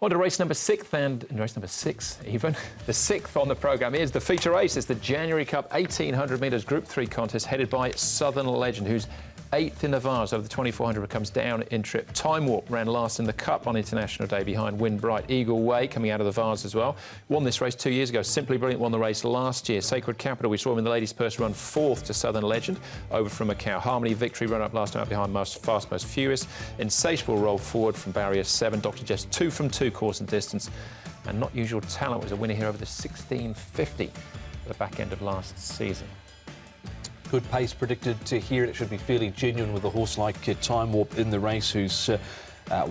On to race number 6, and race number 6 even. The 6th on the programme is the feature race. It's the January Cup 1800 metres Group 3 contest headed by Southern Legend, who's 8th in the Vars over the 2400, comes down in trip. Time Warp ran last in the Cup on International Day behind Wind Bright. Eagle Way coming out of the Vars as well. Won this race 2 years ago. Simply Brilliant won the race last year. Sacred Capital, we saw him in the ladies' purse run 4th to Southern Legend over from Macau. Harmony Victory run up last time out behind Fast Most Furious. Insatiable roll forward from barrier 7. Dr. Jess 2 from 2 course and distance. And Not Usual Talent was a winner here over the 1650 at the back end of last season. Good pace predicted to here, and it should be fairly genuine with a horse like Time Warp in the race, who's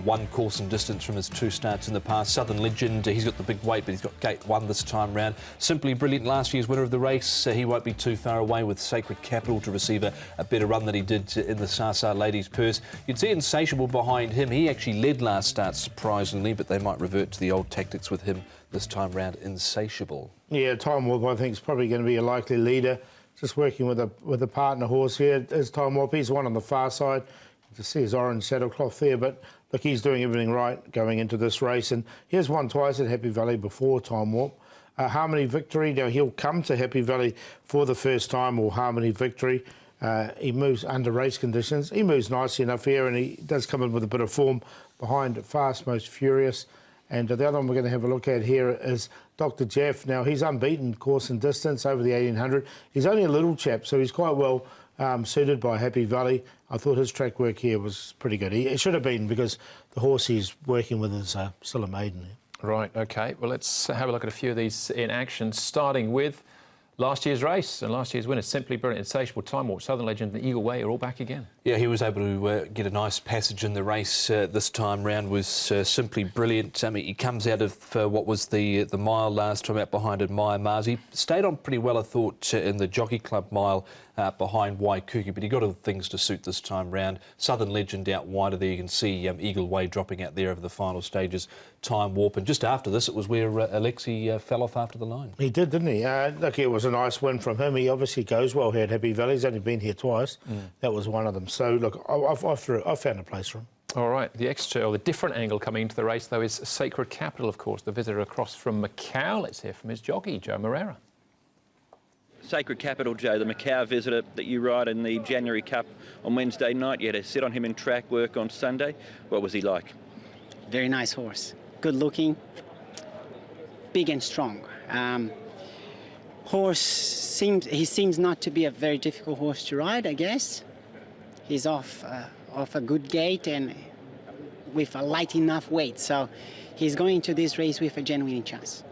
won course and distance from his 2 starts in the past. Southern Legend, he's got the big weight, but he's got gate 1 this time round. Simply Brilliant, last year's winner of the race. He won't be too far away with Sacred Capital to receive a better run than he did in the Sasa Ladies' Purse. You'd see Insatiable behind him. He actually led last start, surprisingly, but they might revert to the old tactics with him this time round. Insatiable. Yeah, Time Warp, I think, is probably going to be a likely leader. Just working with a partner horse here is Time Warp. He's one on the far side. You can see his orange saddlecloth there, but look, he's doing everything right going into this race. And he's won twice at Happy Valley before Time Warp. Harmony Victory, now he'll come to Happy Valley for the first time, or Harmony Victory. He moves under race conditions. He moves nicely enough here, and he does come in with a bit of form behind Fast Most Furious. And the other one we're going to have a look at here is Dr. Jeff. Now, he's unbeaten course and distance over the 1800. He's only a little chap, so he's quite well suited by Happy Valley. I thought his track work here was pretty good. It should have been, because the horse he's working with is still a maiden. Right, OK. Well, let's have a look at a few of these in action, starting with last year's race and last year's winners. Simply Brilliant, Insatiable, Time Warp, Southern Legend and Eagle Way are all back again. Yeah, he was able to get a nice passage in the race this time round. Was Simply Brilliant. I mean, he comes out of what was the mile last time out behind Admire Mars. He stayed on pretty well, I thought, in the Jockey Club mile behind Waikuku, but he got other things to suit this time round. Southern Legend out wider there. You can see Eagle Way dropping out there over the final stages. Time Warp, and just after this, it was where Alexi fell off after the line. He did, didn't he? Look, it was a nice win from him. He obviously goes well here at Happy Valley. He's only been here twice. That was one of them. So, look, I found a place for him. All right, the extra, or the different angle coming into the race, though, is Sacred Capital, of course, the visitor across from Macau. Let's hear from his jockey, Joe Moreira. Sacred Capital, Joe, the Macau visitor that you ride in the January Cup on Wednesday night. You had a sit on him in track work on Sunday. What was he like? Very nice horse. Good looking, big and strong. Horse seems not to be a very difficult horse to ride, I guess. He's off a good gait and with a light enough weight, so he's going to this race with a genuine chance.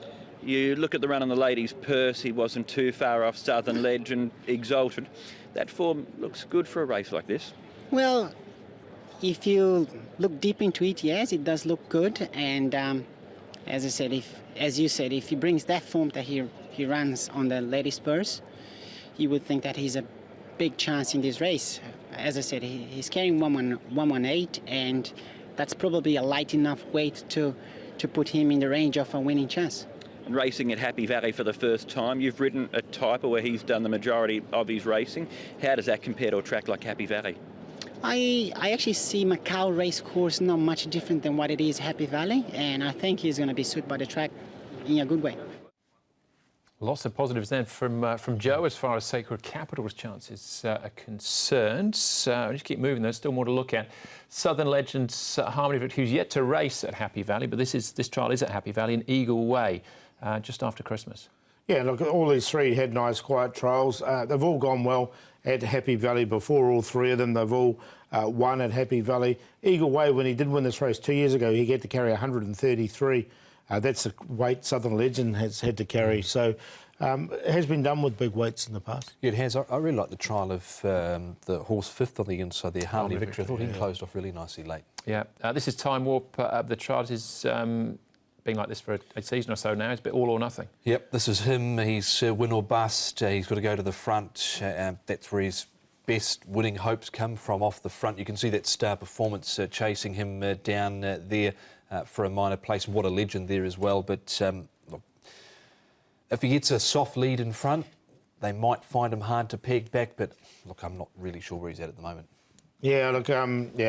You look at the run on the ladies' purse, he wasn't too far off Southern Legend, Exalted. That form looks good for a race like this. Well, if you look deep into it, yes, it does look good. And as I said, as you said, if he brings that form that he runs on the ladies' purse, you would think that he's a big chance in this race. As I said, he's carrying 118, and that's probably a light enough weight to put him in the range of a winning chance. And racing at Happy Valley for the first time, you've ridden a type where he's done the majority of his racing. How does that compare to a track like Happy Valley? I actually see Macau race course not much different than what it is Happy Valley, and I think he's going to be suited by the track in a good way. Lots of positives then from Joe as far as Sacred Capital's chances are concerned. So just keep moving. There's still more to look at. Southern Legends Harmony Victory, who's yet to race at Happy Valley, but this trial is at Happy Valley in Eagle Way, just after Christmas. Yeah, look, all these three had nice, quiet trials. They've all gone well at Happy Valley before, all three of them. They've all won at Happy Valley. Eagle Way, when he did win this race 2 years ago, he had to carry 133. That's the weight Southern Legend has had to carry. So it has been done with big weights in the past. Yeah, it has. I really like the trial of the horse 5th on the inside there, Harmony Victory. I thought he closed off really nicely late. Yeah, this is Time Warp. The trial is been like this for a season or so now. It's a bit all or nothing. Yep, this is him. He's win or bust. He's got to go to the front. That's where his best winning hopes come from, off the front. You can see that star performance chasing him down there for a minor place. What a legend there as well. But look, if he gets a soft lead in front, they might find him hard to peg back. But look, I'm not really sure where he's at the moment. Yeah, look, yeah,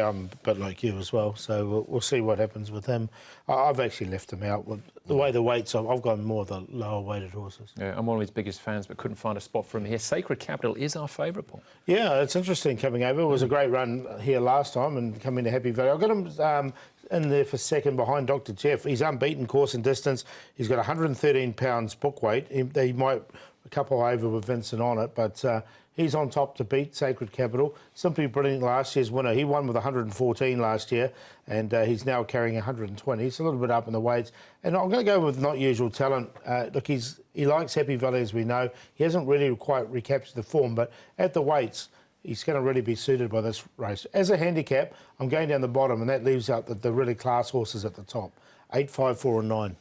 I'm a bit like you as well, so we'll see what happens with him. I've actually left him out. With the way the weights, I've gone more of the lower weighted horses. Yeah, I'm one of his biggest fans, but couldn't find a spot for him here. Sacred Capital is our favourite, Paul. Yeah, it's interesting coming over. It was a great run here last time and coming to Happy Valley. I got him in there for second behind Dr. Jeff. He's unbeaten course and distance. He's got 113 pounds book weight. He might a couple over with Vincent on it, but he's on top to beat Sacred Capital. Simply Brilliant, last year's winner. He won with 114 last year, and he's now carrying 120. He's a little bit up in the weights. And I'm going to go with Not Usual Talent. Look, he likes Happy Valley, as we know. He hasn't really quite recaptured the form, but at the weights, he's going to really be suited by this race. As a handicap, I'm going down the bottom, and that leaves out the really class horses at the top. 8, 5, 4 and 9.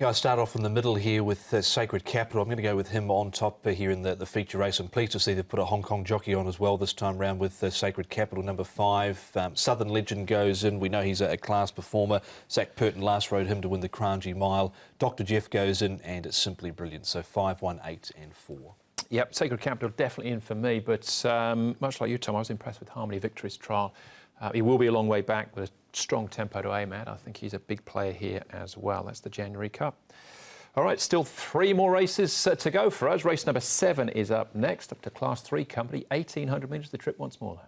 Yeah, I start off in the middle here with Sacred Capital. I'm going to go with him on top here in the feature race. I'm pleased to see they've put a Hong Kong jockey on as well this time round with Sacred Capital, number 5. Southern Legend goes in. We know he's a class performer. Zach Purton last rode him to win the Kranji Mile. Dr. Jeff goes in, and it's Simply Brilliant. So 5, 1, 8 and 4. Yep, Sacred Capital definitely in for me, but much like you, Tom, I was impressed with Harmony Victory's trial. He will be a long way back with a strong tempo to aim at. I think he's a big player here as well. That's the January Cup. All right, still 3 more races to go for us. Race number 7 is up next, up to Class 3 company, 1,800 metres, the trip once more.